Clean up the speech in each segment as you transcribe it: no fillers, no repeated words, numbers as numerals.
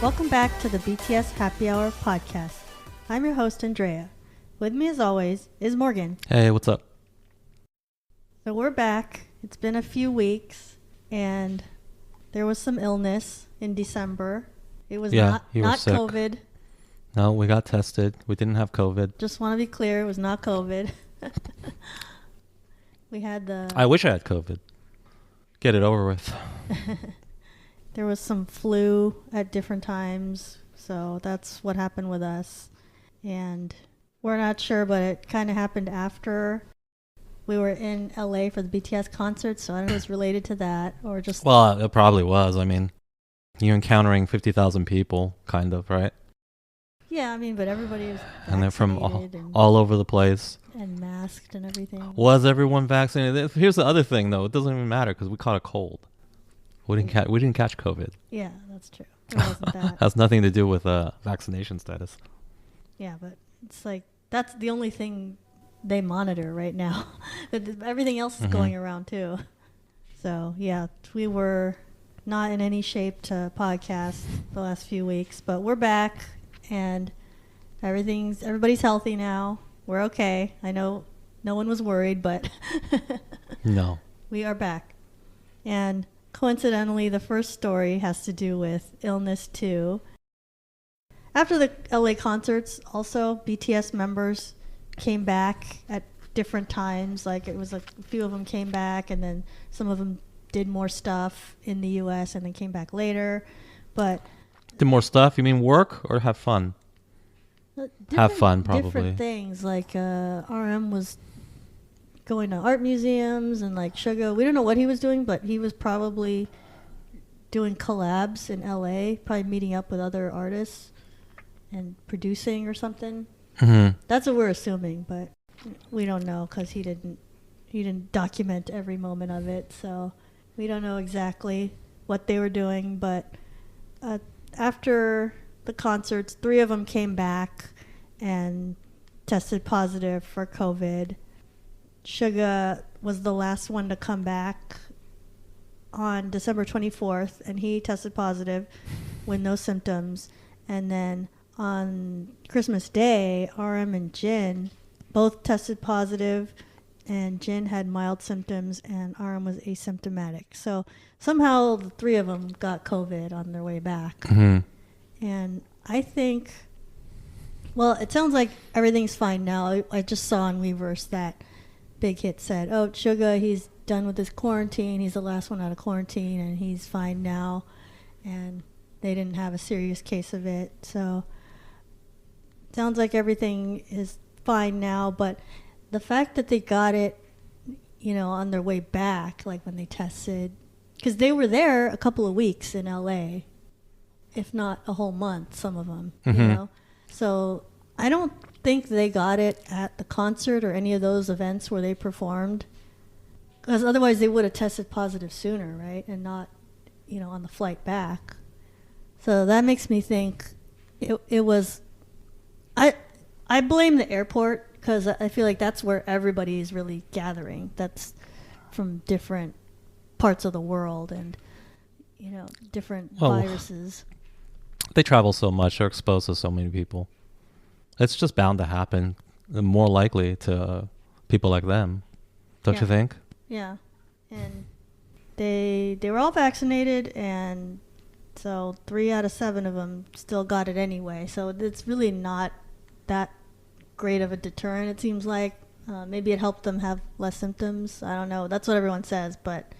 Welcome back to the BTS Happy Hour podcast. I'm your host, Andrea. With me, as always, is Morgan. Hey, what's up? So we're back. It's been a few weeks, and there was some illness in December. It was not sick. COVID. No, we got tested. We didn't have COVID. Just want to be clear, it was not COVID. We had I wish I had COVID. Get it over with. There was some flu at different times, so that's what happened with us. And we're not sure, but it kind of happened after we were in LA for the BTS concert, so I don't know if it's related to that or just... Well, it probably was. I mean, you're encountering 50,000 people, kind of, right? Yeah, I mean, but everybody was vaccinated. And they're from all over the place. And masked and everything. Was everyone vaccinated? Here's the other thing, though. It doesn't even matter because we caught a cold. We didn't catch COVID. Yeah, that's true. It wasn't that. Has nothing to do with vaccination status. Yeah, but it's like that's the only thing they monitor right now. Everything else is going around too. So yeah, we were not in any shape to podcast the last few weeks, but we're back and everybody's healthy now. We're okay. I know no one was worried, but No, we are back. And coincidentally, the first story has to do with illness too. After the LA concerts, also BTS members came back at different times. Like it was like a few of them came back, and then some of them did more stuff in the US and then came back later. But did more stuff? You mean work or have fun? Have fun, probably. Different things. Like RM was going to art museums, and like Suga, we don't know what he was doing, but he was probably doing collabs in LA, probably meeting up with other artists and producing or something. Mm-hmm. That's what we're assuming, but we don't know because he didn't document every moment of it, so we don't know exactly what they were doing. But after the concerts, 3 of them came back and tested positive for COVID. Suga was the last one to come back on December 24th, and he tested positive with no symptoms. And then on Christmas Day, RM and Jin both tested positive, and Jin had mild symptoms and RM was asymptomatic. So somehow the 3 of them got COVID on their way back. Mm-hmm. And I think, well, it sounds like everything's fine now. I just saw on Weverse that Big Hit said, oh, Suga, he's done with his quarantine. He's the last one out of quarantine, and he's fine now. And they didn't have a serious case of it. So it sounds like everything is fine now. But the fact that they got it, on their way back, like when they tested, because they were there a couple of weeks in LA, if not a whole month, some of them, So I don't think they got it at the concert or any of those events where they performed, because otherwise they would have tested positive sooner, right? And not, on the flight back. So that makes me think it was, I blame the airport, because I feel like that's where everybody is really gathering. That's from different parts of the world and, different viruses. They travel so much, they're exposed to so many people. It's just bound to happen. More likely to people like them, don't you think? Yeah, and they were all vaccinated, and so 3 out of 7 of them still got it anyway. So it's really not that great of a deterrent. It seems like maybe it helped them have less symptoms. I don't know. That's what everyone says, but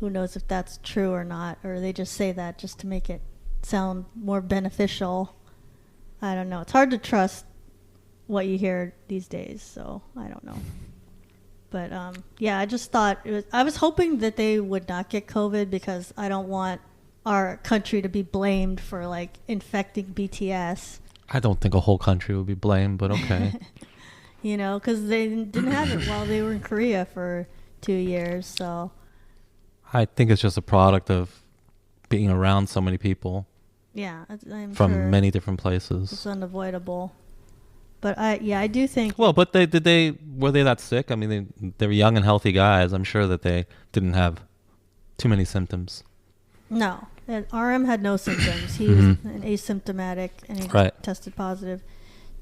who knows if that's true or not, or they just say that just to make it sound more beneficial. I don't know. It's hard to trust what you hear these days, so I don't know. But I just thought I was hoping that they would not get COVID, because I don't want our country to be blamed for like infecting BTS. I don't think a whole country would be blamed, but okay. Because they didn't have it while they were in Korea for 2 years, so I think it's just a product of being around so many people. Yeah, I'm from sure many different places. It's unavoidable. But I do think. Well, but were they that sick? I mean, they were young and healthy guys. I'm sure that they didn't have too many symptoms. No, And RM had no symptoms. He was an asymptomatic, and he tested positive.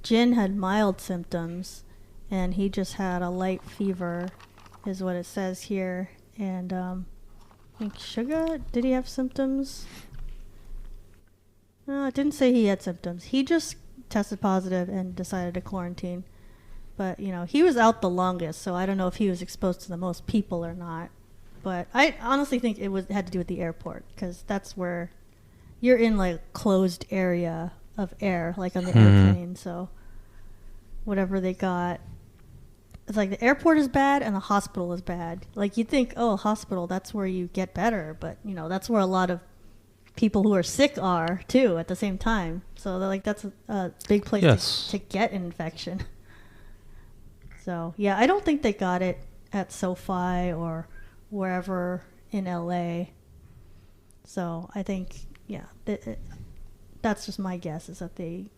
Jin had mild symptoms, and he just had a light fever, is what it says here. And I think Suga, did he have symptoms? No, it didn't say he had symptoms. He just tested positive and decided to quarantine. But, you know, he was out the longest, so I don't know if he was exposed to the most people or not. But I honestly think had to do with the airport, because that's where you're in, like, closed area of air, like on the airplane. So whatever they got, it's like the airport is bad and the hospital is bad. Like, you think, oh, hospital, that's where you get better. But, you know, that's where a lot of people who are sick are, too, at the same time. So, like, that's a big place to get an infection. So, yeah, I don't think they got it at SoFi or wherever in LA. So, I think, yeah, that's just my guess, is that they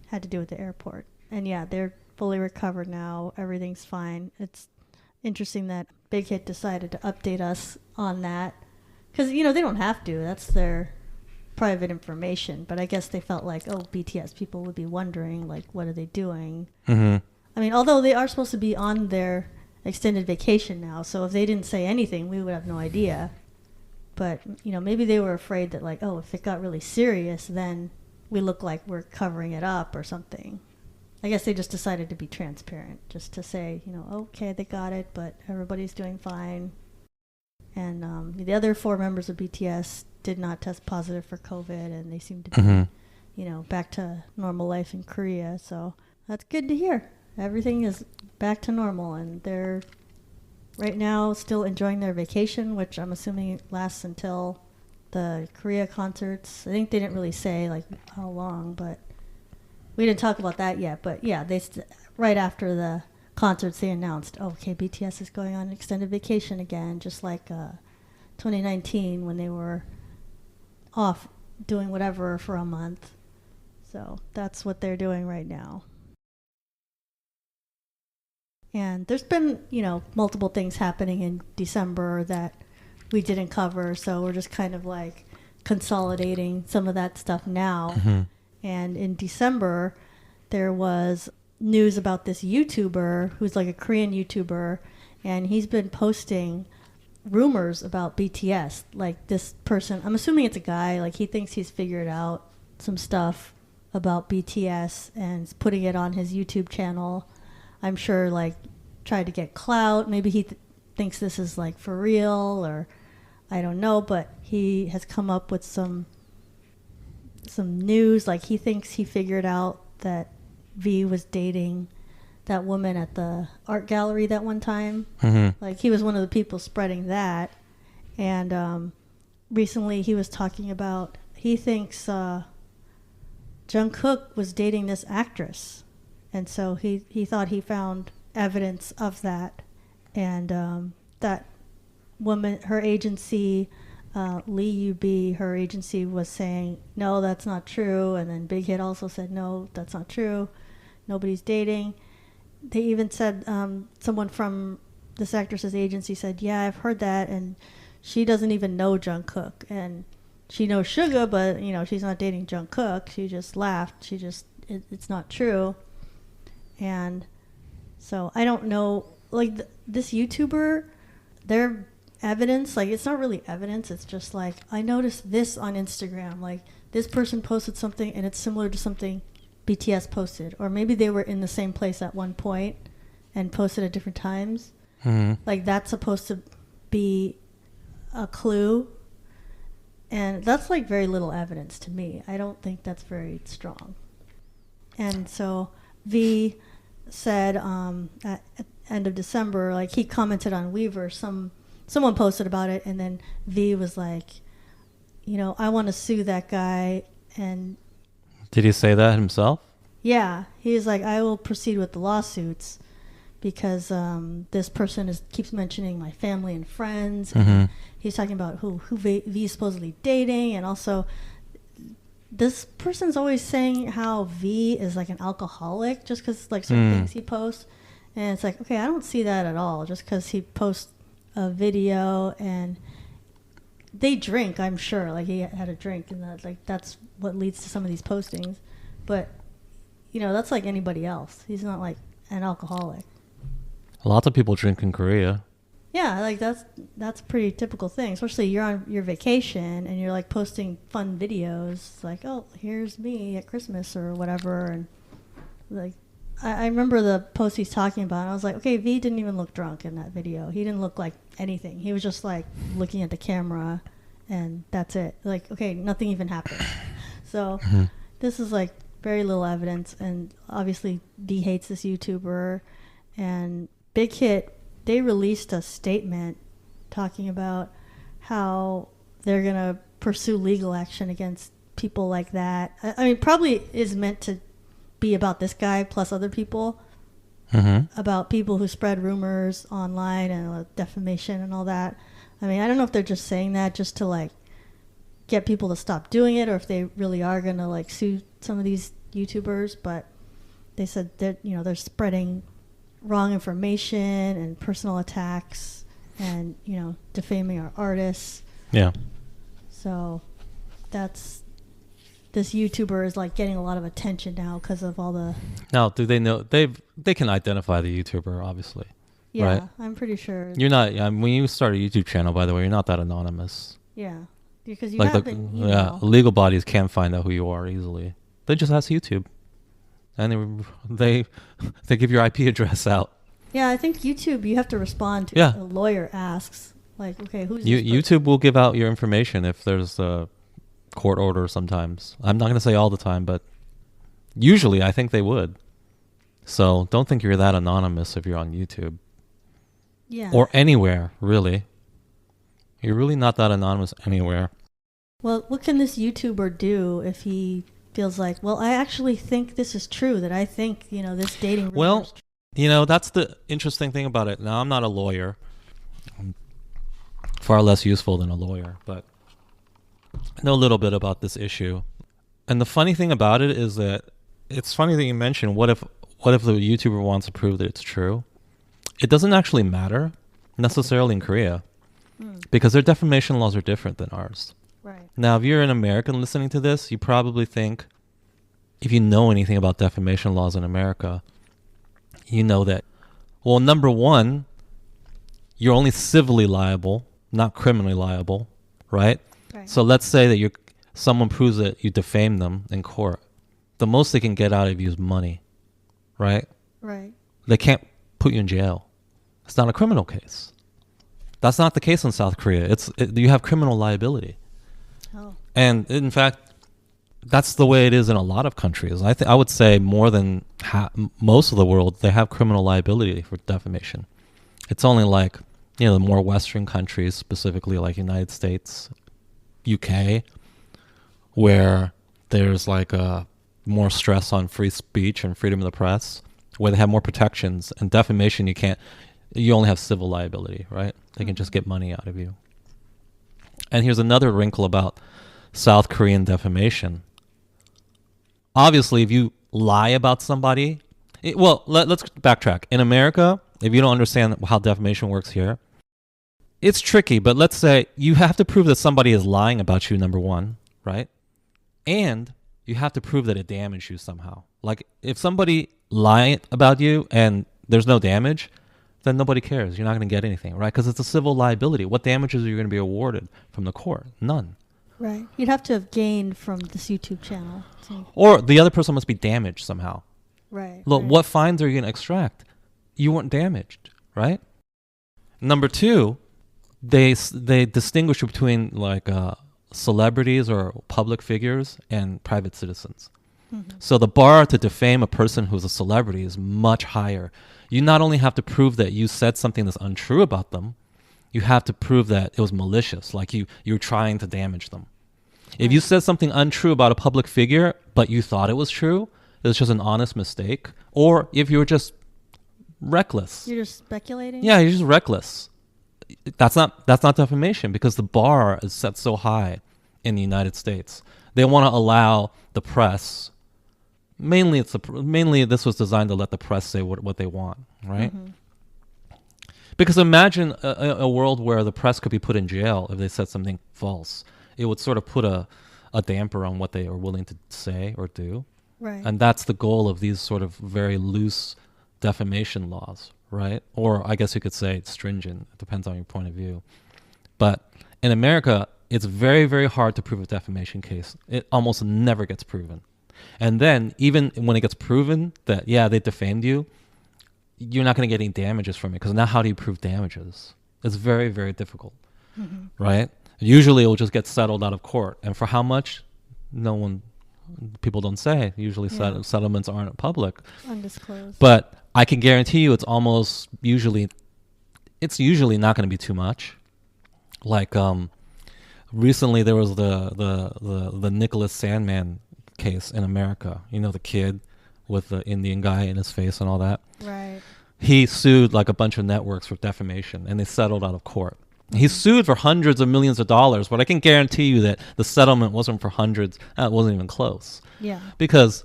had to do with the airport. And, yeah, they're fully recovered now. Everything's fine. It's interesting that Big Hit decided to update us on that. Because, you know, they don't have to. That's their private information. But I guess they felt like, oh, BTS people would be wondering, like, what are they doing? I mean, although they are supposed to be on their extended vacation now, so if they didn't say anything, we would have no idea. But, you know, maybe they were afraid that, like, oh, if it got really serious, then we look like we're covering it up or something. I guess they just decided to be transparent, just to say, you know, okay, they got it, but everybody's doing fine. And the other 4 members of BTS did not test positive for COVID, and they seem to be, you know, back to normal life in Korea. So that's good to hear. Everything is back to normal, and they're right now still enjoying their vacation, which I'm assuming lasts until the Korea concerts. I think they didn't really say, like, how long, but we didn't talk about that yet. But, yeah, right after the concerts, they announced, oh, okay, BTS is going on an extended vacation again, just like 2019 when they were off doing whatever for a month. So that's what they're doing right now. And there's been, you know, multiple things happening in December that we didn't cover, so we're just kind of like consolidating some of that stuff now. And in December, there was news about this YouTuber who's like a Korean YouTuber, and he's been posting rumors about BTS. Like, this person, I'm assuming it's a guy, like, he thinks he's figured out some stuff about BTS and is putting it on his YouTube channel. I'm sure, like, tried to get clout. Maybe he thinks this is, like, for real, or I don't know, but he has come up with some news. Like, he thinks he figured out that V was dating that woman at the art gallery that one time. Like, he was one of the people spreading that. And recently he was talking about, he thinks Jungkook was dating this actress. And so he thought he found evidence of that. And that woman, her agency, Lee UB, her agency was saying, no, that's not true. And then Big Hit also said, no, that's not true. Nobody's dating. They even said, someone from this actress's agency said, yeah, I've heard that. And she doesn't even know Jungkook. And she knows Suga, but, you know, she's not dating Jungkook. She just laughed. It's not true. And so I don't know, like, this YouTuber, their evidence, like, it's not really evidence. It's just like, I noticed this on Instagram. Like, this person posted something and it's similar to something BTS posted. Or maybe they were in the same place at one point and posted at different times. Like, that's supposed to be a clue. And that's, like, very little evidence to me. I don't think that's very strong. And so V said at end of December, like, he commented on Weaver. Someone posted about it, and then V was like, you know, I want to sue that guy. And did he say that himself? Yeah, he was like, I will proceed with the lawsuits because this person keeps mentioning my family and friends. And he's talking about who V is supposedly dating, and also this person's always saying how V is like an alcoholic just because, like, certain things he posts. And it's like, okay, I don't see that at all. Just because he posts a video and they drink, I'm sure. Like, he had a drink, and that's what leads to some of these postings. But, that's like anybody else. He's not like an alcoholic. Lots of people drink in Korea. Yeah, like that's a pretty typical thing. Especially you're on your vacation and you're like posting fun videos, like, oh, here's me at Christmas or whatever. And like, I remember the post he's talking about, and I was like, okay, V didn't even look drunk in that video. He didn't look like anything. He was just like looking at the camera, and that's it. Like, okay, nothing even happened. So this is like very little evidence, and obviously V hates this YouTuber. And Big Hit, they released a statement talking about how they're going to pursue legal action against people like that. I mean, probably is meant to be about this guy plus other people, about people who spread rumors online and defamation and all that. I mean, I don't know if they're just saying that just to like get people to stop doing it, or if they really are going to like sue some of these YouTubers. But they said that, they're spreading wrong information and personal attacks and, defaming our artists. Yeah. So this YouTuber is like getting a lot of attention now because of all the... Now, do they know? They can identify the YouTuber, obviously. Yeah, right? I'm pretty sure. You're not... when you start a YouTube channel, by the way, you're not that anonymous. Yeah. Because you like haven't... Yeah, legal bodies can't find out who you are easily. They just ask YouTube. And they give your IP address out. Yeah, I think YouTube, you have to respond to a lawyer asks. Like, okay, who's this YouTube will give out your information if there's a court order sometimes. I'm not going to say all the time, but usually I think they would. So don't think you're that anonymous if you're on YouTube. Yeah. Or anywhere, really. You're really not that anonymous anywhere. Well, what can this YouTuber do if he feels like, well, I actually think this is true, that I think, this dating... Well, that's the interesting thing about it. Now, I'm not a lawyer. I'm far less useful than a lawyer, but I know a little bit about this issue. And the funny thing about it is that it's funny that you mentioned, what if the YouTuber wants to prove that it's true? It doesn't actually matter necessarily in Korea because their defamation laws are different than ours. Right. Now, if you're an American listening to this, you probably think, if you know anything about defamation laws in America, you know that, well, number one, you're only civilly liable, not criminally liable, right? Right. So let's say that someone proves that you defame them in court. The most they can get out of you is money, right? Right. They can't put you in jail. It's not a criminal case. That's not the case in South Korea. You have criminal liability. Oh. And in fact, that's the way it is in a lot of countries. I would say more than most of the world, they have criminal liability for defamation. It's only like, the more Western countries, specifically like United States, UK, where there's like more stress on free speech and freedom of the press, where they have more protections. And defamation, you only have civil liability, right? They can just get money out of you. And here's another wrinkle about South Korean defamation. Obviously, if you lie about somebody, let's backtrack. In America, if you don't understand how defamation works here, it's tricky, but let's say you have to prove that somebody is lying about you, number one, right? And you have to prove that it damaged you somehow. Like, if somebody lied about you and there's no damage, then nobody cares. You're not going to get anything, right? Because it's a civil liability. What damages are you going to be awarded from the court? None. Right. You'd have to have gained from this YouTube channel. Or the other person must be damaged somehow. Right. Look, right. What fines are you going to extract? You weren't damaged, right? Number two, they distinguish between like celebrities or public figures and private citizens. Mm-hmm. So the bar to defame a person who's a celebrity is much higher. You not only have to prove that you said something that's untrue about them, you have to prove that it was malicious, like you're trying to damage them. If you said something untrue about a public figure, but you thought it was true, it was just an honest mistake, or if you were just reckless. You're just speculating? Yeah, you're just reckless. That's not defamation because the bar is set so high in the United States. They want to allow the press. Mainly this was designed to let the press say what they want, right? Mm-hmm. Because imagine a world where the press could be put in jail if they said something false. It would sort of put a damper on what they are willing to say or do. Right. And that's the goal of these sort of very loose defamation laws, right? Or I guess you could say it's stringent. It depends on your point of view. But in America, it's very, very hard to prove a defamation case. It almost never gets proven. And then even when it gets proven that, yeah, they defamed you, you're not going to get any damages from it, because now how do you prove damages? It's very, very difficult, right? Usually it will just get settled out of court. And for how much? People don't say. Usually settlements aren't public. Undisclosed. But I can guarantee you it's usually not going to be too much. Like recently there was the Nicholas Sandman case in America. You know, the kid with the Indian guy in his face and all that. Right. He sued like a bunch of networks for defamation, and they settled out of court. He sued for hundreds of millions of dollars, but I can guarantee you that the settlement wasn't for hundreds. It wasn't even close. Yeah. Because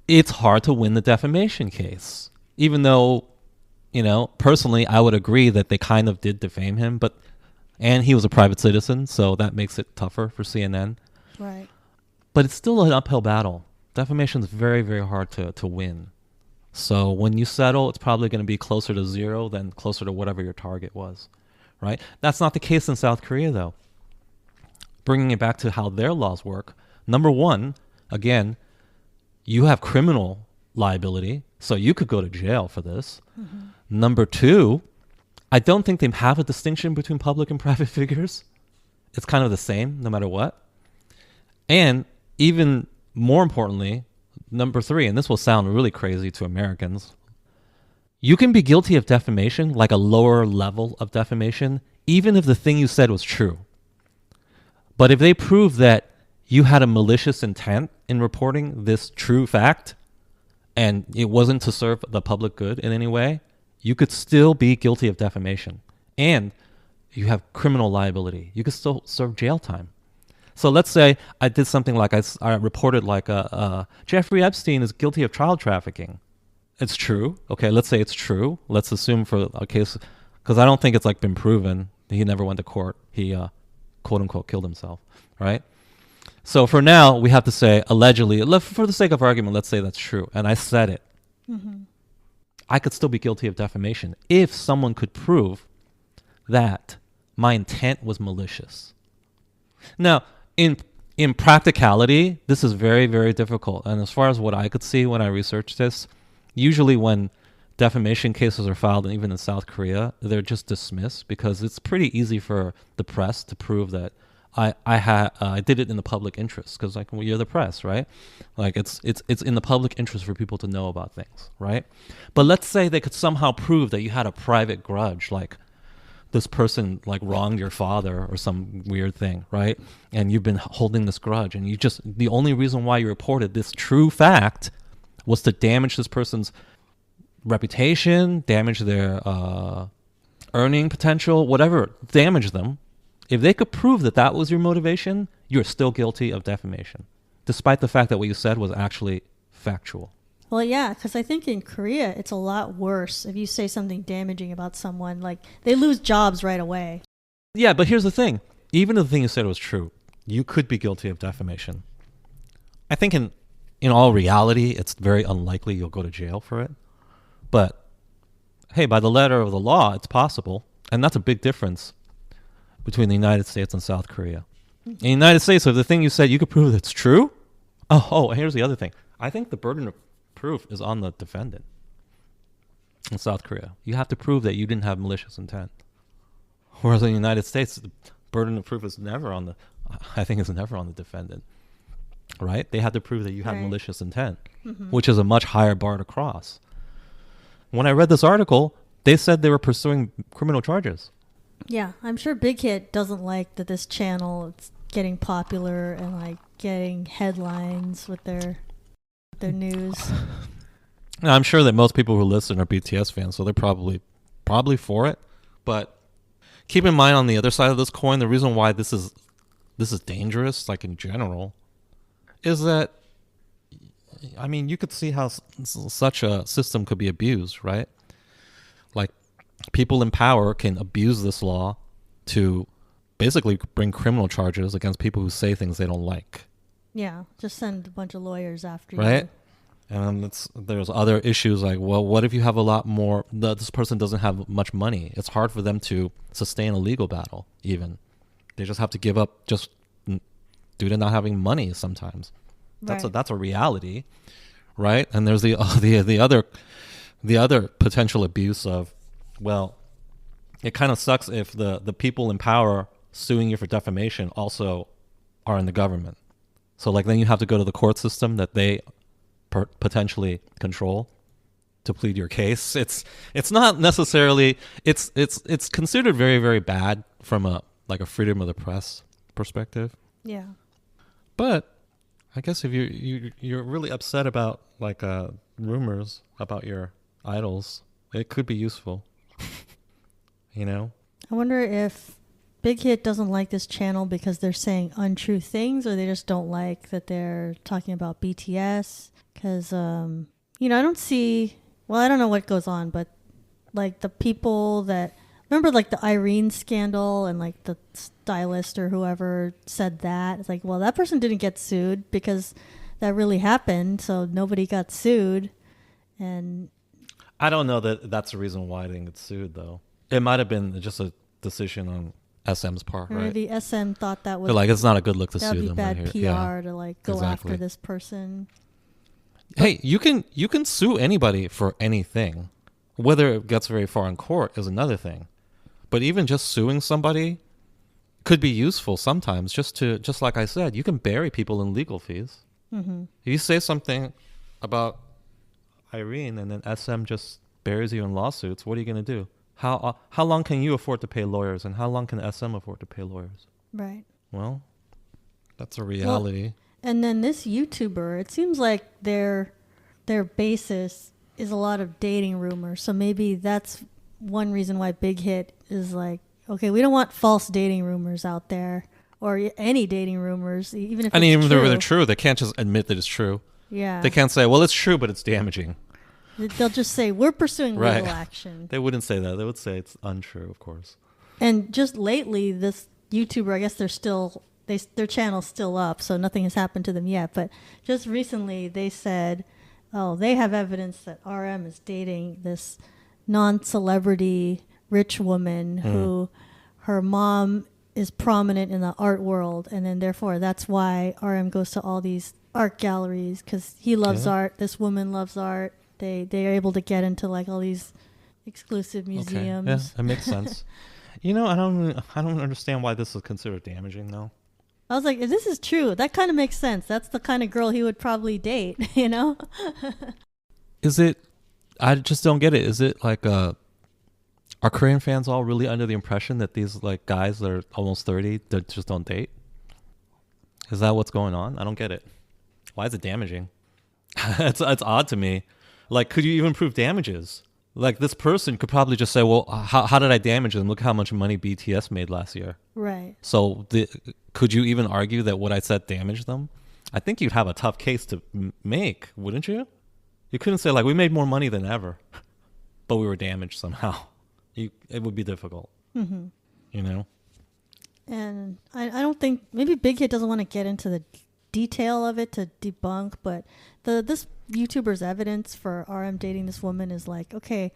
it's hard to win the defamation case. Even though, personally, I would agree that they kind of did defame him, and he was a private citizen, so that makes it tougher for CNN. Right. But it's still an uphill battle. Defamation is very, very hard to win. So when you settle, it's probably going to be closer to zero than closer to whatever your target was, right? That's not the case in South Korea, though. Bringing it back to how their laws work, number one, again, you have criminal liability, so you could go to jail for this. Number two, I don't think they have a distinction between public and private figures. It's kind of the same no matter what. And even more importantly, number three, and this will sound really crazy to Americans, you can be guilty of defamation, like a lower level of defamation, even if the thing you said was true. But if they prove that you had a malicious intent in reporting this true fact, and it wasn't to serve the public good in any way, you could still be guilty of defamation. And you have criminal liability. You could still serve jail time. So let's say I did something like I reported like Jeffrey Epstein is guilty of child trafficking. It's true. Okay, let's say it's true. Let's assume for a case, because I don't think it's like been proven. He never went to court. He quote unquote killed himself, right? So for now, we have to say allegedly, for the sake of argument, let's say that's true. And I said it. I could still be guilty of defamation if someone could prove that my intent was malicious. Now, in practicality, this is very, very difficult. And as far as what I could see when I researched this, usually when defamation cases are filed, and even in South Korea, they're just dismissed because it's pretty easy for the press to prove that I did it in the public interest, because you're the press, right? Like it's in the public interest for people to know about things, right? But let's say they could somehow prove that you had a private grudge, like this person like wronged your father or some weird thing, right? And you've been holding this grudge, and the only reason why you reported this true fact was to damage this person's reputation, damage their earning potential, whatever, damage them. If they could prove that that was your motivation, you're still guilty of defamation, despite the fact that what you said was actually factual. Well, yeah, because I think in Korea, it's a lot worse if you say something damaging about someone. Like, they lose jobs right away. Yeah, but here's the thing. Even if the thing you said was true, you could be guilty of defamation. I think in all reality, it's very unlikely you'll go to jail for it. But, hey, by the letter of the law, it's possible. And that's a big difference between the United States and South Korea. In the United States, if the thing you said, you could prove it's true. Oh, here's the other thing. I think the burden of proof is on the defendant. In South Korea, you have to prove that you didn't have malicious intent. Whereas in the United States, the burden of proof is never on the defendant. Right? They have to prove that you have malicious intent, which is a much higher bar to cross. When I read this article, they said they were pursuing criminal charges. Yeah, I'm sure Big Hit doesn't like that this channel is getting popular and like getting headlines with their news. Now, I'm sure that most people who listen are BTS fans, so they're probably for it. But keep in mind, on the other side of this coin, the reason why this is dangerous, like in general, is that, I mean, you could see how such a system could be abused, right? Like, people in power can abuse this law to basically bring criminal charges against people who say things they don't like. Yeah, just send a bunch of lawyers after you. Right? And there's other issues like, well, what if you have a lot more, this person doesn't have much money. It's hard for them to sustain a legal battle even. They just have to give up just due to not having money sometimes. Right. That's a reality, right? And there's the other potential abuse of, well, it kind of sucks if the people in power suing you for defamation also are in the government. So like then you have to go to the court system that they potentially control to plead your case. It's not necessarily, it's considered very, very bad from a freedom of the press perspective. Yeah. But I guess if you're really upset about like rumors about your idols, it could be useful. You know? I wonder if Big Hit doesn't like this channel because they're saying untrue things, or they just don't like that they're talking about BTS. Because, I don't see, well, I don't know what goes on, but like the people that, remember like the Irene scandal and like the stylist or whoever said that? It's like, well, that person didn't get sued because that really happened. So nobody got sued. And I don't know that that's the reason why I didn't get sued, though. It might have been just a decision on SM's part, right? Maybe SM thought that was, like, it's not a good look to that would sue be them bad right PR here. to like go exactly. after this person. Hey, you can sue anybody for anything. Whether it gets very far in court is another thing. But even just suing somebody could be useful sometimes. Just like I said, you can bury people in legal fees. Mm-hmm. If you say something about Irene and then SM just buries you in lawsuits, what are you going to do? How long can you afford to pay lawyers, and how long can SM afford to pay lawyers? Right. Well, that's a reality. Well, and then this YouTuber, it seems like their basis is a lot of dating rumors. So maybe that's one reason why Big Hit is like, okay, we don't want false dating rumors out there, or any dating rumors, even if even if they're true. they can't just admit that it's true. Yeah. They can't say, well, it's true, but it's damaging. They'll just say, we're pursuing legal action. They wouldn't say that. They would say it's untrue, of course. And just lately, this YouTuber, I guess their channel's still up, so nothing has happened to them yet. But just recently, they said, oh, they have evidence that RM is dating this non-celebrity rich woman who her mom is prominent in the art world, and then therefore that's why RM goes to all these art galleries, because he loves art, this woman loves art. They are able to get into like all these exclusive museums. Okay. Yeah, that makes sense. I don't understand why this is considered damaging, though. I was like, if this is true, that kind of makes sense. That's the kind of girl he would probably date, you know? Is it, I just don't get it. Is it like, are Korean fans all really under the impression that these like guys that are almost 30 that just don't date? Is that what's going on? I don't get it. Why is it damaging? It's odd to me. Like, could you even prove damages? Like, this person could probably just say, well, how did I damage them? Look how much money BTS made last year. Right. So could you even argue that what I said damaged them? I think you'd have a tough case to make, wouldn't you? You couldn't say, like, we made more money than ever, but we were damaged somehow. It would be difficult, you know? And I don't think, maybe Big Hit doesn't want to get into the detail of it to debunk, but this YouTuber's evidence for RM dating this woman is like, okay,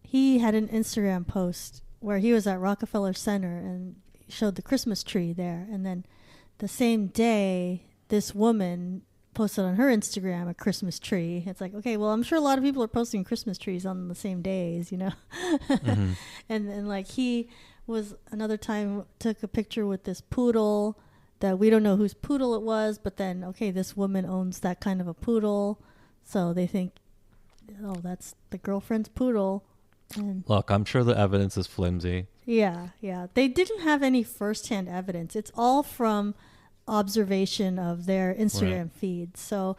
he had an Instagram post where he was at Rockefeller Center and showed the Christmas tree there, and then the same day this woman posted on her Instagram a Christmas tree. It's like, okay, well, I'm sure a lot of people are posting Christmas trees on the same days, you know. And like, he was another time took a picture with this poodle that we don't know whose poodle it was, but then, okay, this woman owns that kind of a poodle, so they think, oh, that's the girlfriend's poodle. And look, I'm sure the evidence is flimsy. Yeah. They didn't have any firsthand evidence. It's all from observation of their Instagram feeds. So,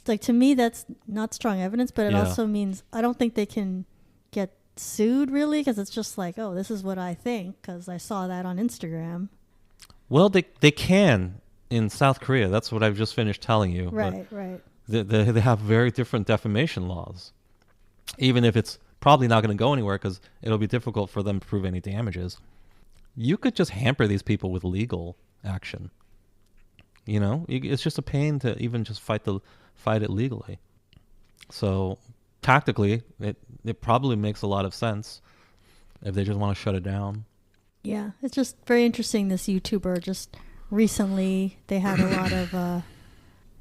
like, to me, that's not strong evidence, but it also means I don't think they can get sued, really, because it's just like, oh, this is what I think because I saw that on Instagram. Well, they can in South Korea. That's what I've just finished telling you. Right. They have very different defamation laws. Even if it's probably not going to go anywhere because it'll be difficult for them to prove any damages. You could just hamper these people with legal action. You know, it's just a pain to even just fight it legally. So tactically, it probably makes a lot of sense if they just want to shut it down. Yeah, it's just very interesting. This YouTuber just recently, they had a lot of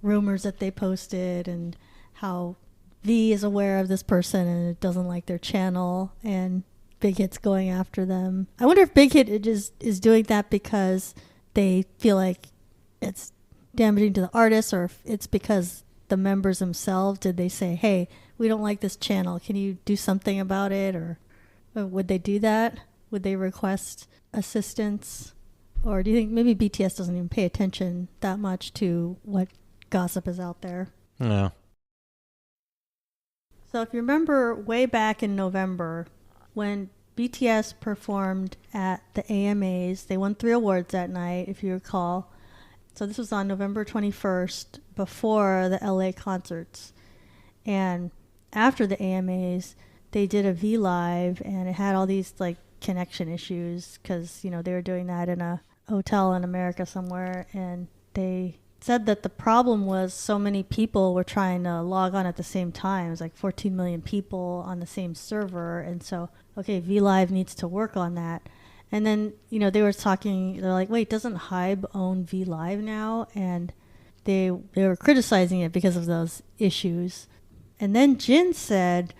rumors that they posted and how V is aware of this person and it doesn't like their channel, and Big Hit's going after them. I wonder if Big Hit is doing that because they feel like it's damaging to the artists, or if it's because the members themselves, did they say, hey, we don't like this channel, can you do something about it? Or would they do that? Would they request assistance? Or do you think maybe BTS doesn't even pay attention that much to what gossip is out there? Yeah. So if you remember way back in November when BTS performed at the AMAs, they won 3 awards that night, if you recall. So this was on November 21st, before the LA concerts. And after the AMAs, they did a V Live, and it had all these like connection issues because, you know, they were doing that in a hotel in America somewhere. And they said that the problem was so many people were trying to log on at the same time. It was like 14 million people on the same server. And so, okay, V Live needs to work on that. And then, you know, they were talking, they're like, wait, doesn't HYBE own V Live now? And they were criticizing it because of those issues. And then Jin said,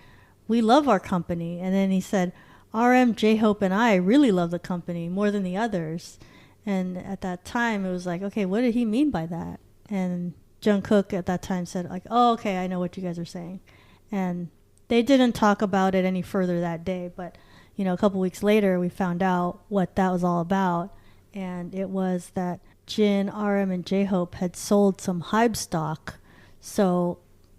we love our company. And then he said, RM, J-Hope, and I really love the company more than the others. And at that time, it was like, okay, what did he mean by that? And Jungkook at that time said, like, oh, okay, I know what you guys are saying. And they didn't talk about it any further that day, but you know, a couple weeks later, we found out what that was all about. And it was that Jin, RM, and J-Hope had sold some HYBE stock. So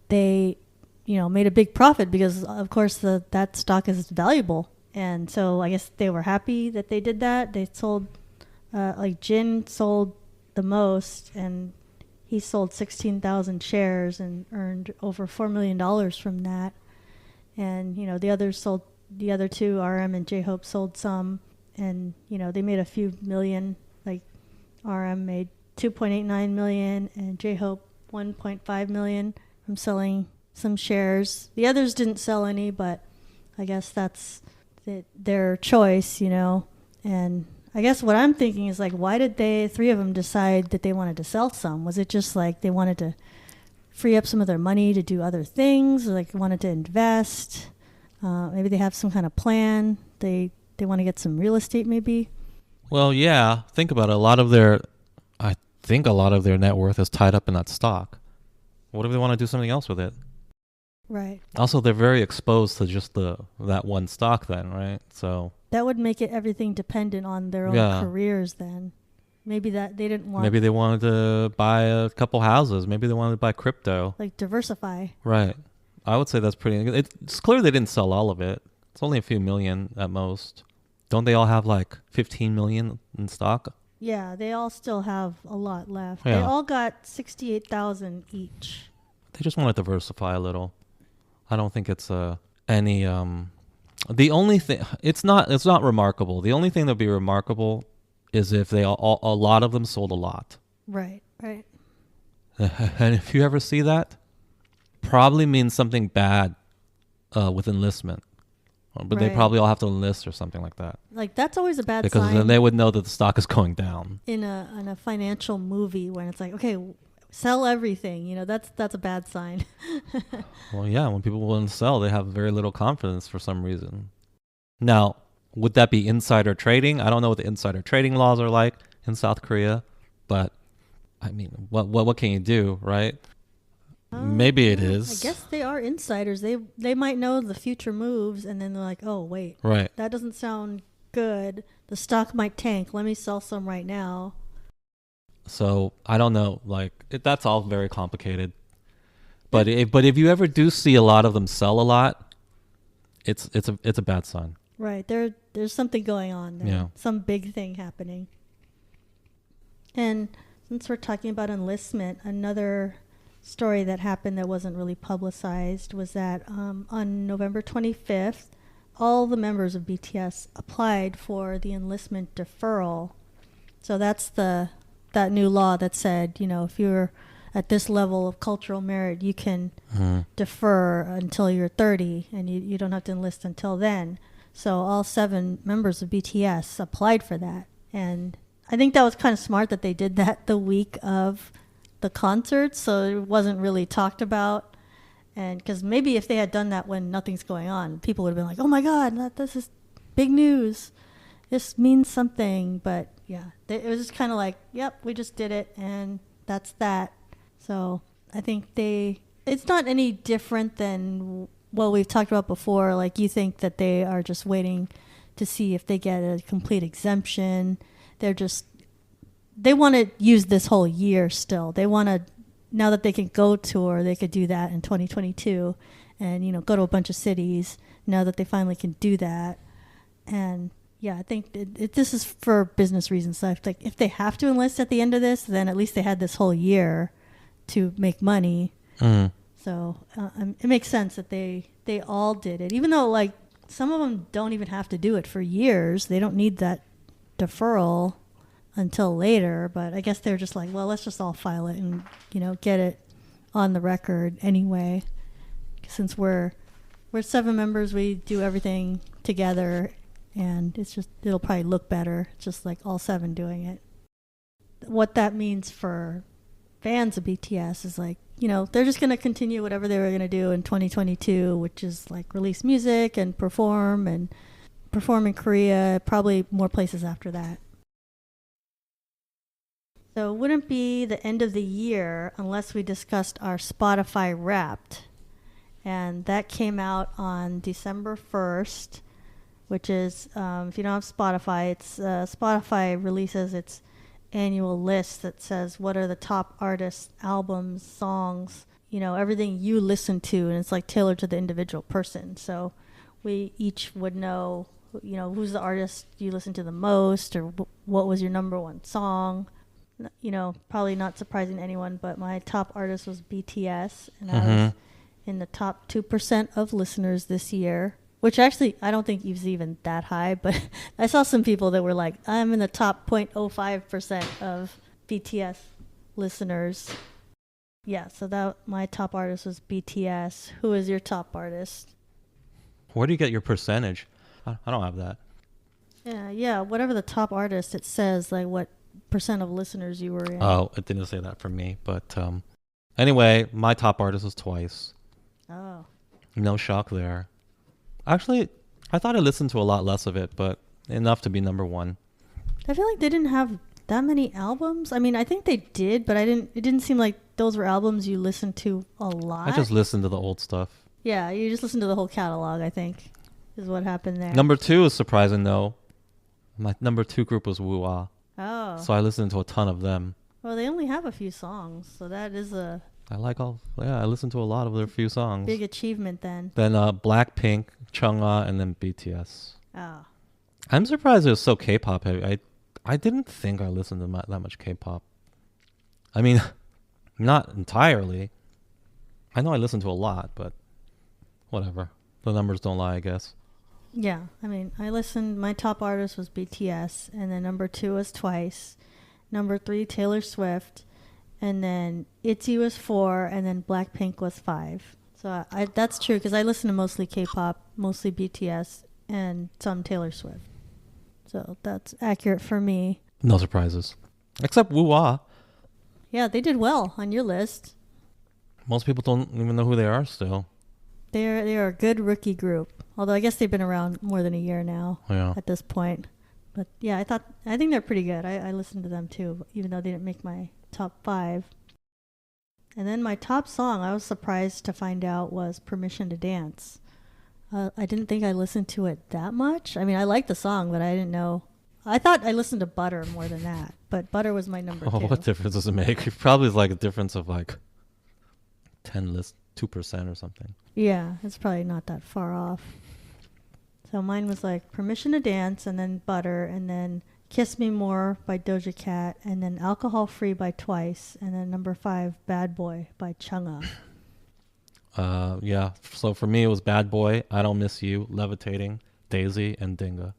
they, you know, made a big profit because, of course, that stock is valuable. And so I guess they were happy that they did that. They sold, like Jin sold the most, and he sold 16,000 shares and earned over $4 million from that. And, you know, the other two, RM and J-Hope, sold some, and, you know, they made a few million. Like RM made 2.89 million and J-Hope 1.5 million from selling some shares. The others didn't sell any, but I guess that's their choice, you know. And I guess what I'm thinking is, like, why did 3 of them decide that they wanted to sell some? Was it just like they wanted to free up some of their money to do other things, or like wanted to invest? Maybe they have some kind of plan. They want to get some real estate, maybe. Well, yeah. Think about it. I think a lot of their net worth is tied up in that stock. What if they want to do something else with it? Right. Also, they're very exposed to just that one stock then, right? So that would make it everything dependent on their own careers then. Maybe that they didn't want. Maybe they wanted to buy a couple houses. Maybe they wanted to buy crypto. Like diversify. Right. I would say that's pretty. It's clear they didn't sell all of it. It's only a few million at most. Don't they all have like 15 million in stock? Yeah, they all still have a lot left. Yeah. They all got 68,000 each. They just want to diversify a little. I don't think it's any. The only thing it's not remarkable. The only thing that'd be remarkable is if a lot of them sold a lot. Right. Right. And if you ever see that, probably means something bad with enlistment. But they probably all have to enlist or something like that. Like, that's always a bad sign. Because then they would know that the stock is going down. In a financial movie when it's like, okay, sell everything, you know, that's a bad sign. Well, yeah, when people want to sell, they have very little confidence for some reason. Now, would that be insider trading? I don't know what the insider trading laws are like in South Korea, but I mean, what can you do, right? Maybe it is. I guess they are insiders. They might know the future moves, and then they're like, oh, wait. Right. That doesn't sound good. The stock might tank. Let me sell some right now. So, I don't know. Like, that's all very complicated. But if you ever do see a lot of them sell a lot, it's a bad sign. Right. There's something going on there. Yeah. Some big thing happening. And since we're talking about enlistment, another story that happened that wasn't really publicized was that on November 25th, all the members of BTS applied for the enlistment deferral. So that's that new law that said, if you're at this level of cultural merit, you can defer until you're 30, and you don't have to enlist until then. So all 7 members of BTS applied for that. And I think that was kind of smart that they did that the week of the concert, so it wasn't really talked about. And because maybe if they had done that when nothing's going on, people would have been like, oh my God, this is big news. This means something. But yeah, it was just kind of like, yep, we just did it, and that's that. So I think it's not any different than what we've talked about before. Like, you think that they are just waiting to see if they get a complete exemption. They want to use this whole year still. They want to, now that they can go tour, they could do that in 2022 and, go to a bunch of cities now that they finally can do that. And yeah, I think this is for business reasons. So if they have to enlist at the end of this, then at least they had this whole year to make money. So it makes sense that they all did it, even though like some of them don't even have to do it for years. They don't need that deferral until later, but I guess they're just like, well, let's just all file it and get it on the record anyway. Since we're 7 members, we do everything together, and it'll probably look better, just like all 7 doing it. What that means for fans of BTS is like, they're just going to continue whatever they were going to do in 2022, which is like release music and perform in Korea, probably more places after that. So it wouldn't be the end of the year unless we discussed our Spotify Wrapped. And that came out on December 1st, which is, if you don't have Spotify, Spotify releases its annual list that says what are the top artists, albums, songs, everything you listen to, and it's like tailored to the individual person. So we each would know, who's the artist you listen to the most, or what was your number one song. Probably not surprising to anyone, but my top artist was BTS, and I was in the top 2% of listeners this year, which actually I don't think is even that high, but I saw some people that were like, I'm in the top 0.05% of BTS listeners. Yeah, so my top artist was BTS. Who is your top artist? Where do you get your percentage? I don't have that. Yeah, whatever the top artist, it says like what percent of listeners you were in. Oh, it didn't say that for me, but anyway, my top artist was Twice. Oh. No shock there. Actually, I thought I listened to a lot less of it, but enough to be number 1. I feel like they didn't have that many albums. I mean, I think they did, but it didn't seem like those were albums you listened to a lot. I just listened to the old stuff. Yeah, you just listened to the whole catalog, I think, is what happened there. Number 2 is surprising, though. My number 2 group was Woo-Ah. Oh. So I listened to a ton of them. Well, they only have a few songs, so that is I listened to a lot of their few songs. Big achievement then. Then Blackpink, Chungha, and then BTS. Oh. I'm surprised it was so K-pop heavy. I didn't think I listened to that much K-pop. I mean, not entirely. I know I listened to a lot, but whatever. The numbers don't lie, I guess. Yeah, I mean, my top artist was BTS, and then number 2 was Twice, number 3 Taylor Swift, and then ITZY was 4, and then Blackpink was 5. So that's true, because I listen to mostly K-pop, mostly BTS, and some Taylor Swift. So that's accurate for me. No surprises. Except Woo-Ah. Yeah, they did well on your list. Most people don't even know who they are still. They're a good rookie group. Although I guess they've been around more than a year now at this point. But yeah, I think they're pretty good. I listened to them too, even though they didn't make my top 5. And then my top song, I was surprised to find out, was Permission to Dance. I didn't think I listened to it that much. I mean, I liked the song, but I didn't know. I thought I listened to Butter more than that. But Butter was my number 2. What difference does it make? It probably is like a difference of like 2% or something. Yeah, it's probably not that far off. So mine was like Permission to Dance, and then Butter, and then Kiss Me More by Doja Cat, and then Alcohol Free by Twice, and then number 5, Bad Boy by Chungha. Yeah. So for me, it was Bad Boy, I Don't Miss You, Levitating, Daisy, and Dinga.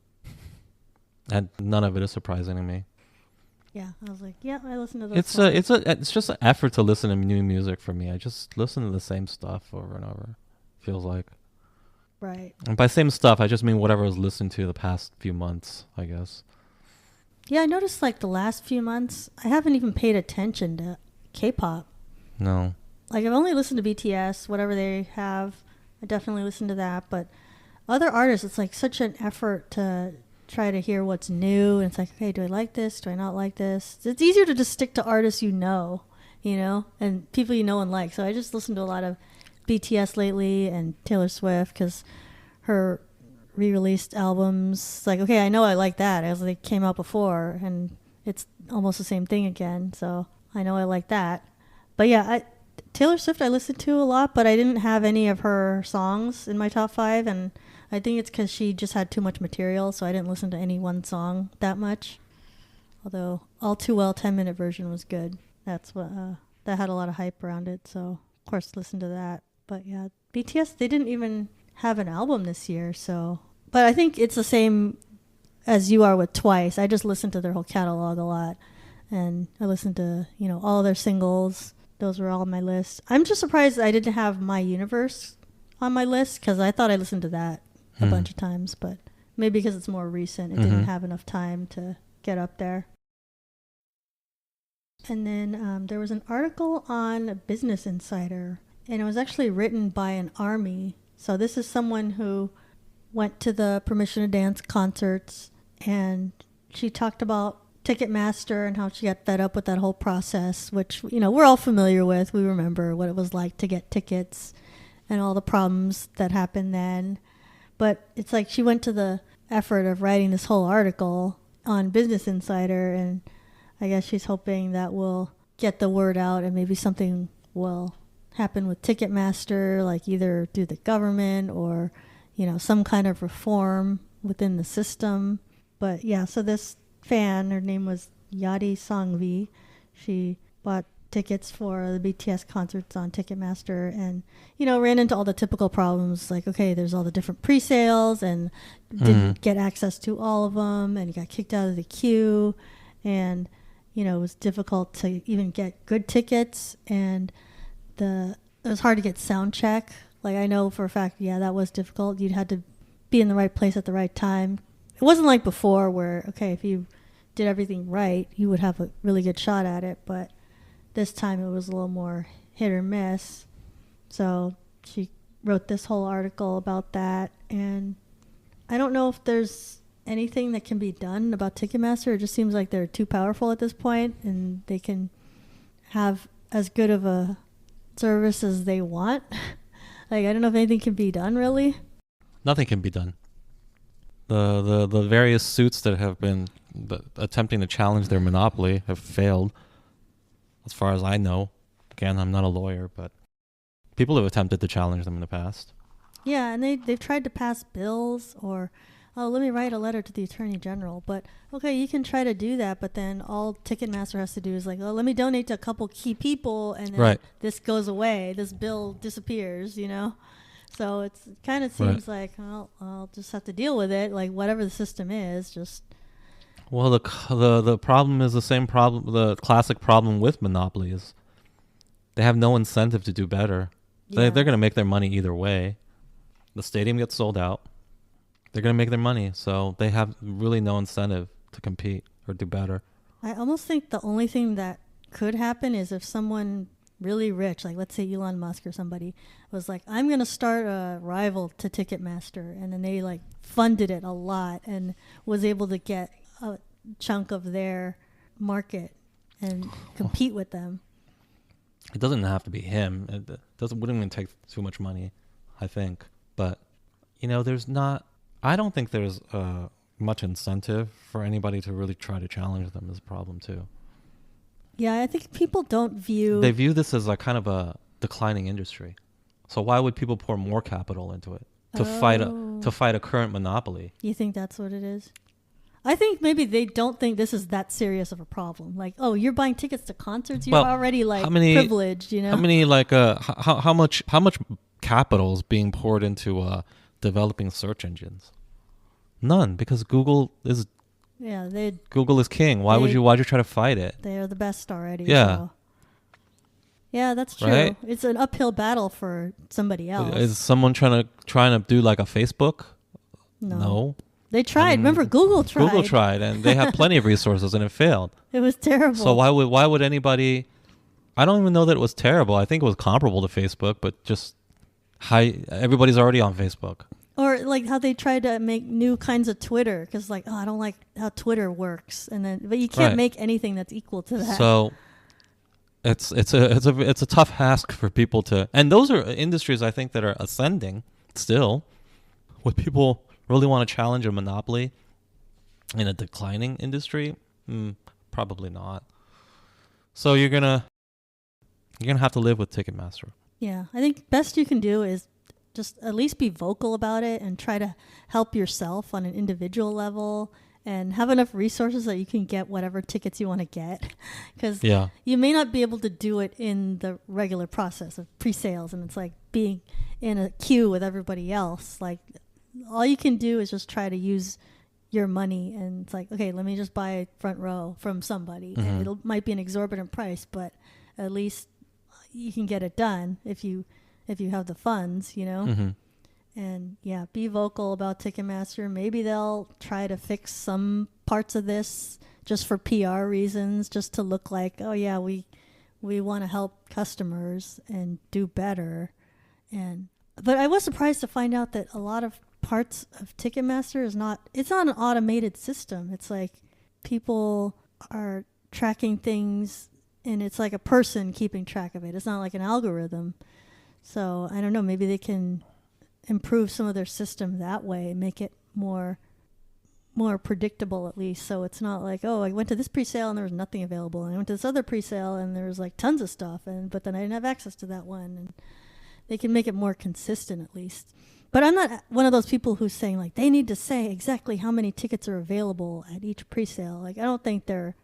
And none of it is surprising to me. Yeah, I was like, yeah, I listened to those songs. It's just an effort to listen to new music for me. I just listen to the same stuff over and over. Feels like. Right. And by same stuff, I just mean whatever I was listening to the past few months, I guess. Yeah, I noticed like the last few months, I haven't even paid attention to K-pop. No. Like I've only listened to BTS, whatever they have. I definitely listen to that. But other artists, it's like such an effort to try to hear what's new. And it's like, okay, do I like this? Do I not like this? It's easier to just stick to artists you know, and people you know and like. So I just listen to a lot of BTS lately and Taylor Swift because her re-released albums, like, okay, I know I like that as they came out before, and it's almost the same thing again, so I know I like that. But yeah, Taylor Swift I listened to a lot, but I didn't have any of her songs in my top 5, and I think it's because she just had too much material, so I didn't listen to any one song that much. Although All Too Well 10-minute version was good. That's what that had a lot of hype around it, so of course listen to that. But yeah, BTS, they didn't even have an album this year, so. But I think it's the same as you are with Twice. I just listen to their whole catalog a lot, and I listened to all their singles. Those were all on my list. I'm just surprised I didn't have My Universe on my list because I thought I listened to that a bunch of times, but maybe because it's more recent, it didn't have enough time to get up there. And then there was an article on Business Insider, and it was actually written by an ARMY. So this is someone who went to the Permission to Dance concerts, and she talked about Ticketmaster and how she got fed up with that whole process, which, we're all familiar with. We remember what it was like to get tickets and all the problems that happened then. But it's like she went to the effort of writing this whole article on Business Insider, and I guess she's hoping that will get the word out and maybe something will happen with Ticketmaster, like either through the government or some kind of reform within the system. But yeah, so this fan, her name was Yadi Sangvi, she bought tickets for the BTS concerts on Ticketmaster and, ran into all the typical problems. Like, okay, there's all the different pre-sales and didn't get access to all of them, and you got kicked out of the queue, and, it was difficult to even get good tickets, and it was hard to get sound check. Like, I know for a fact, yeah, that was difficult. You'd had to be in the right place at the right time. It wasn't like before where, okay, if you did everything right, you would have a really good shot at it. But this time it was a little more hit or miss. So she wrote this whole article about that. And I don't know if there's anything that can be done about Ticketmaster. It just seems like they're too powerful at this point, and they can have as good of a service as they want. Like, I don't know if anything can be done, really. Nothing can be done. The various suits that have been attempting to challenge their monopoly have failed, as far as I know. Again, I'm not a lawyer, but people have attempted to challenge them in the past. Yeah, and they've tried to pass bills or, oh, let me write a letter to the Attorney General. But, okay, you can try to do that, but then all Ticketmaster has to do is like, oh, let me donate to a couple key people, and then this goes away. This bill disappears, So it kind of seems like, well, I'll just have to deal with it. Like, whatever the system is, just... Well, the problem is the same problem, the classic problem with monopolies. They have no incentive to do better. Yeah. They're going to make their money either way. The stadium gets sold out. They're going to make their money, so they have really no incentive to compete or do better. I almost think the only thing that could happen is if someone really rich, like let's say Elon Musk or somebody, was like, I'm going to start a rival to Ticketmaster, and then they like funded it a lot and was able to get a chunk of their market and compete with them. It doesn't have to be him. Wouldn't even take too much money, I think. But, I don't think there's much incentive for anybody to really try to challenge them is a problem too. Yeah, I think people don't view... They view this as like kind of a declining industry. So why would people pour more capital into it to fight a current monopoly? You think that's what it is? I think maybe they don't think this is that serious of a problem. Like, oh, you're buying tickets to concerts, you're Well, already like how many- privileged, you know? How many like how much capital is being poured into developing search engines? None, because Google is king. Why'd you try to fight it? They are the best already. Yeah. So. Yeah, that's true. Right? It's an uphill battle for somebody else. Is someone trying to do like a Facebook? No. They tried. Remember, Google tried. Google tried, and they had plenty of resources, and it failed. It was terrible. So why would anybody? I don't even know that it was terrible. I think it was comparable to Facebook, but just everybody's already on Facebook. Or like how they tried to make new kinds of Twitter, because like, oh, I don't like how Twitter works, but you can't make anything that's equal to that. So it's a tough ask for people to, and those are industries I think that are ascending still. Would people really want to challenge a monopoly in a declining industry? Probably not. So you're gonna have to live with Ticketmaster. Yeah, I think best you can do is just at least be vocal about it and try to help yourself on an individual level and have enough resources that you can get whatever tickets you want to get. Because you may not be able to do it in the regular process of pre-sales, and it's like being in a queue with everybody else. Like, all you can do is just try to use your money, and it's like, okay, let me just buy front row from somebody. And it might be an exorbitant price, but at least you can get it done if you have the funds, you know. And be vocal about Ticketmaster. Maybe they'll try to fix some parts of this just for PR reasons, just to look like, oh yeah, we want to help customers and do better. But I was surprised to find out that a lot of parts of Ticketmaster it's not an automated system. It's like people are tracking things, and it's like a person keeping track of it. It's not like an algorithm. So I don't know, maybe they can improve some of their system that way, make it more predictable at least. So it's not like, oh, I went to this pre-sale and there was nothing available, and I went to this other pre-sale and there was like tons of stuff, but then I didn't have access to that one. And they can make it more consistent at least. But I'm not one of those people who's saying like they need to say exactly how many tickets are available at each pre-sale. Like, I don't think they're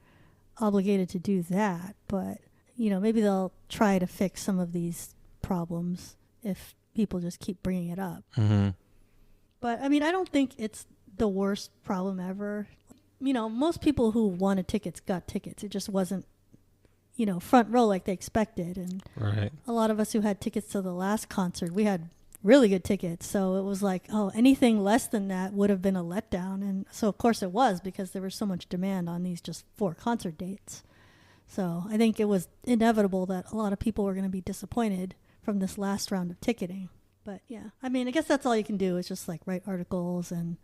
obligated to do that, but you know, maybe they'll try to fix some of these problems if people just keep bringing it up. But I mean, I don't think it's the worst problem ever. You know, most people who wanted tickets got tickets. It just wasn't, you know, front row like they expected. And a lot of us who had tickets to the last concert, we had really good tickets. So it was like, oh, anything less than that would have been a letdown. And so of course it was, because there was so much demand on these just 4 concert dates. So I think it was inevitable that a lot of people were going to be disappointed from this last round of ticketing. But yeah, I mean, I guess that's all you can do is just like write articles and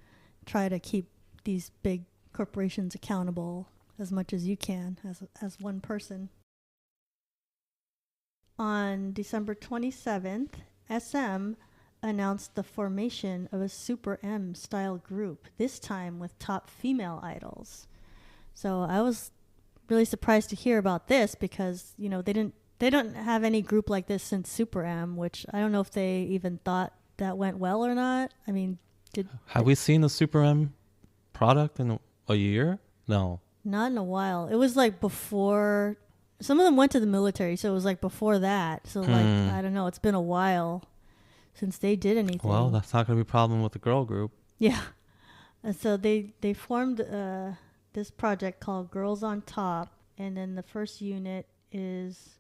try to keep these big corporations accountable as much as you can as one person. On December 27th, SM announced the formation of a Super M style group, this time with top female idols. So I was really surprised to hear about this, because, you know, they don't have any group like this since Super M, which I don't know if they even thought that went well or not. I mean, have we seen the Super M product in a year? No. Not in a while. It was like before. Some of them went to the military, so it was like before that. So like, I don't know. It's been a while since they did anything. Well, that's not going to be a problem with the girl group. Yeah. And so they formed this project called Girls on Top, and then the first unit is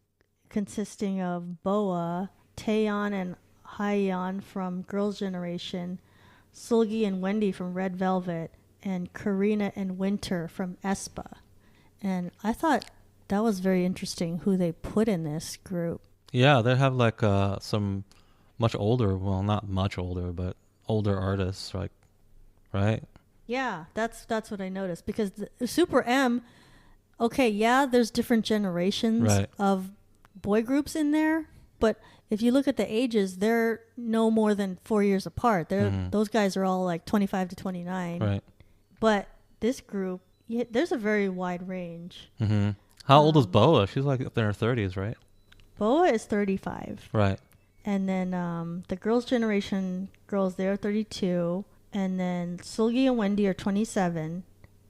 consisting of Boa, Taeyeon and Haeyeon from Girls' Generation, Sulgi and Wendy from Red Velvet, and Karina and Winter from aespa. And I thought that was very interesting who they put in this group. Yeah, they have like some much older, well, not much older, but older artists, like, right? Yeah, that's what I noticed, because the Super M, okay, yeah, there's different generations of boy groups in there, but if you look at the ages, they're no more than 4 years apart. Those guys are all like 25 to 29. Right. But this group, there's a very wide range. How old is Boa? She's like up in her 30s, right? Boa is 35. Right. And then the Girls' Generation girls, they're 32. And then Sulgi and Wendy are 27.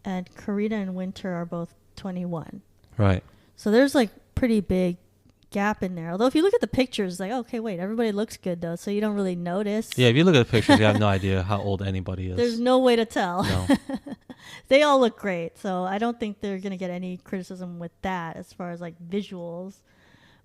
and Karina and Winter are both 21. Right. So there's like pretty big gap in there. Although if you look at the pictures, like, okay, wait, everybody looks good though, so you don't really notice. Yeah, if you look at the pictures, you have no idea how old anybody is. There's no way to tell. No. They all look great, so I don't think they're gonna get any criticism with that as far as like visuals.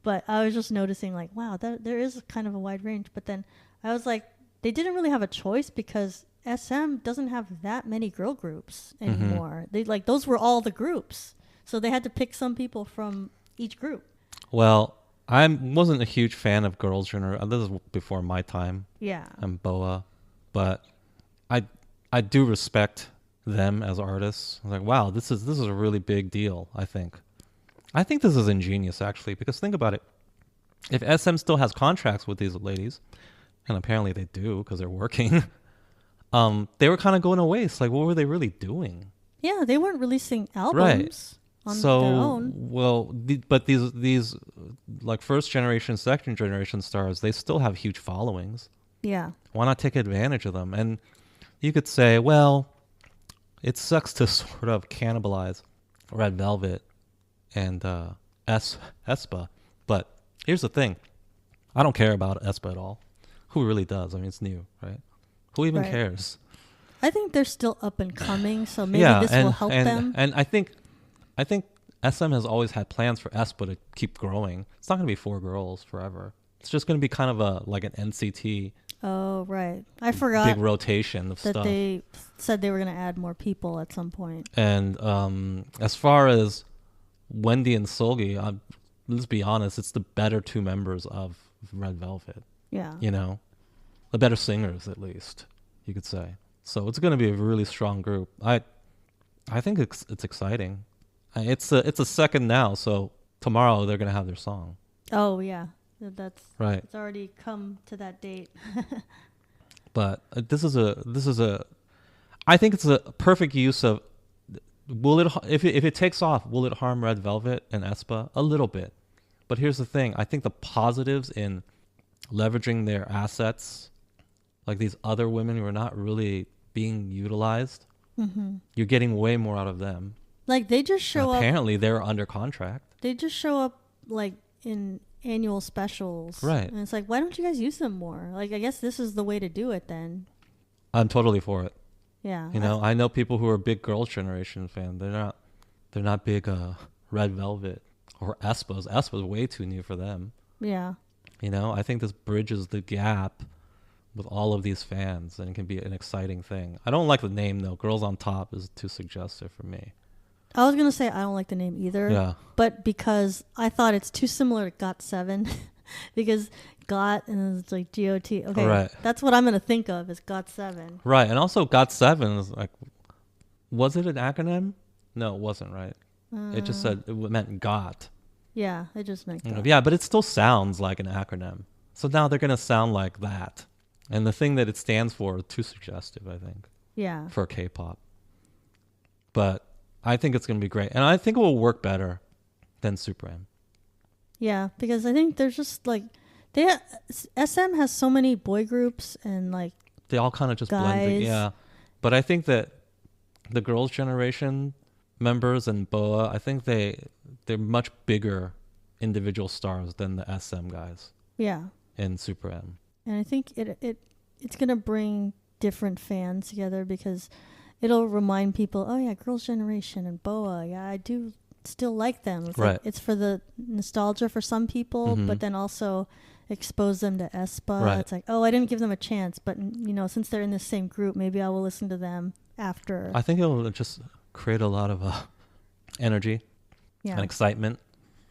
But I was just noticing like, wow, there is kind of a wide range. But then I was like, they didn't really have a choice because SM doesn't have that many girl groups anymore. They like those were all the groups, so they had to pick some people from each group. Well, I wasn't a huge fan of Girls' Generation. This is before my time. Yeah. And BoA, but I do respect them as artists. I was like, wow, this is a really big deal. I think this is ingenious actually, because think about it. If SM still has contracts with these ladies, and apparently they do because they're working, they were kind of going to waste. Like, what were they really doing? Yeah, they weren't releasing albums. Right. On their own. Well, but these like first generation, second generation stars, they still have huge followings. Yeah. Why not take advantage of them? And you could say, well, it sucks to sort of cannibalize Red Velvet and aespa, but here's the thing: I don't care about aespa at all. Who really does? I mean, it's new, right? Who even cares? I think they're still up and coming, so maybe this will help them. And I think SM has always had plans for aespa to keep growing. It's not going to be 4 girls forever. It's just going to be kind of like an NCT. Oh, right. I forgot. Big rotation of that stuff. They said they were going to add more people at some point. And as far as Wendy and Solgi, let's be honest, it's the better 2 members of Red Velvet. Yeah. You know, the better singers, at least, you could say. So it's going to be a really strong group. I think it's exciting. It's a second now, so tomorrow they're going to have their song. Oh, yeah. That's right. It's already come to that date. But this is a I think it's a perfect use of, if it takes off, will it harm Red Velvet and aespa? A little bit. But here's the thing. I think the positives in leveraging their assets, like these other women who are not really being utilized, you're getting way more out of them. Like they just show up. Apparently they're under contract. They just show up like in annual specials. Right. And it's like, why don't you guys use them more? Like, I guess this is the way to do it then. I'm totally for it. Yeah. You know, I know people who are big Girls' Generation fan. They're not big Red Velvet or aespa's. aespa's way too new for them. Yeah. You know, I think this bridges the gap with all of these fans, and it can be an exciting thing. I don't like the name though. Girls on Top is too suggestive for me. I was going to say I don't like the name either. Yeah. But because I thought it's too similar to GOT7. Because GOT and it's like GOT. Okay. Right. That's what I'm going to think of is GOT7. Right. And also GOT7 is like, was it an acronym? No, it wasn't, right? It just said it meant GOT. Yeah, it just meant GOT. Yeah, but it still sounds like an acronym. So now they're going to sound like that. And the thing that it stands for is too suggestive, I think. Yeah. For K-pop. But I think it's going to be great. And I think it will work better than Super M. Yeah, because I think there's just like SM has so many boy groups and like they all kind of just guys. blend. Yeah. But I think that the Girls' Generation members and BoA, I think they're much bigger individual stars than the SM guys. Yeah. In Super M. And I think it's going to bring different fans together because it'll remind people, oh yeah, Girls' Generation and BoA, yeah, I do still like them. It's right. Like, it's for the nostalgia for some people, but then also expose them to aespa. Right. It's like, oh, I didn't give them a chance, but you know, since they're in the same group, maybe I will listen to them after. I think it'll just create a lot of energy and excitement.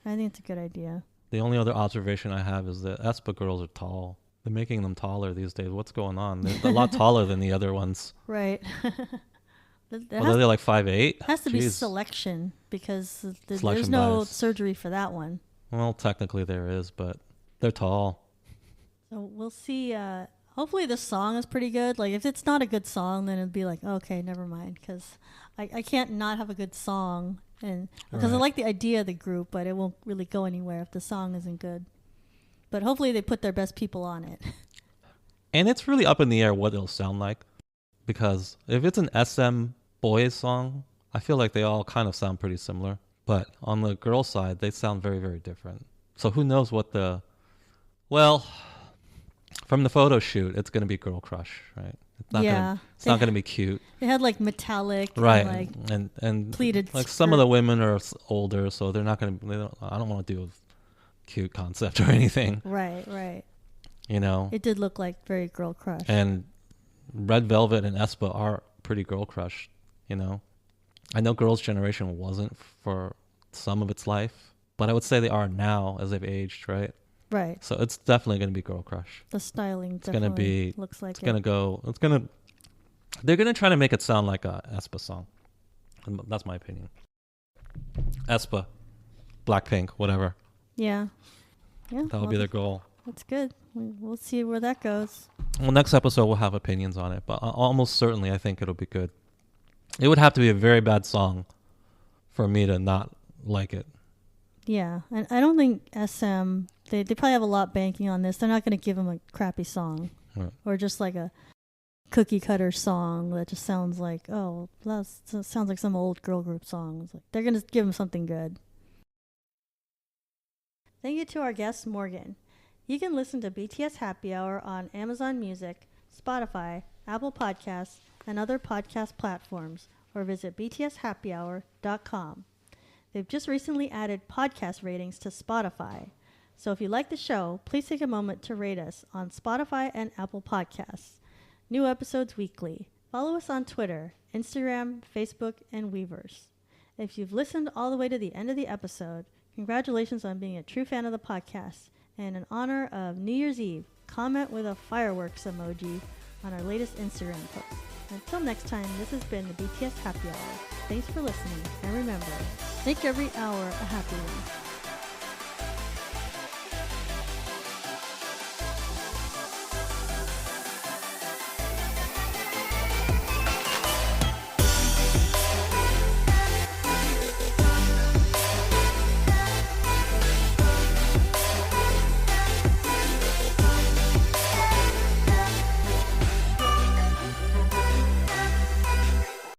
I think it's a good idea. The only other observation I have is that aespa girls are tall. They're making them taller these days. What's going on? They're a lot taller than the other ones. Right. Although they're like 5'8". Has to be selection because there's Selection no bias. surgery for that one. Well, technically there is, but they're tall. So we'll see. Hopefully this song is pretty good. Like if it's not a good song, then it'd be like, okay, never mind. Because I can't not have a good song. And because I like the idea of the group, but it won't really go anywhere if the song isn't good. But hopefully they put their best people on it. And it's really up in the air what it'll sound like. Because if it's an SM boys song, I feel like they all kind of sound pretty similar. But on the girl side, they sound very, very different. So who knows what well, from the photo shoot, it's going to be Girl Crush, right? It's not Yeah. gonna, it's not going to be cute. They had like metallic, Right. and like And pleated like some of the skirt. women are older, so they're not going to, I don't want to do a cute concept or anything, Right. you know? It did look like very Girl Crush. And Red Velvet and aespa are pretty Girl Crush, you know? I know Girls' Generation wasn't for some of its life, but I would say they are now as they've aged, right? Right. So it's definitely going to be Girl Crush. The styling It's going to definitely be, looks like it's going to go, they're going to try to make it sound like a aespa song. And that's my opinion. aespa, Blackpink, whatever. Yeah. That'll be their goal. That's good. We'll see where that goes. Well, next episode we'll have opinions on it, but almost certainly I think it'll be good. It would have to be a very bad song for me to not like it. Yeah, and I don't think SM, they probably have a lot banking on this. They're not going to give them a crappy song Right. or just like a cookie cutter song that just sounds like, oh, that sounds like some old girl group song. It's like, they're going to give them something good. Thank you to our guest, Morgan. You can listen to BTS Happy Hour on Amazon Music, Spotify, Apple Podcasts, and other podcast platforms, or visit btshappyhour.com. They've just recently added podcast ratings to Spotify. So if you like the show, please take a moment to rate us on Spotify and Apple Podcasts. New episodes weekly. Follow us on Twitter, Instagram, Facebook, and Weverse. If you've listened all the way to the end of the episode, congratulations on being a true fan of the podcast. And in honor of New Year's Eve, comment with a fireworks emoji on our latest Instagram post. Until next time, this has been the BTS Happy Hour. Thanks for listening, and remember, make every hour a happy one.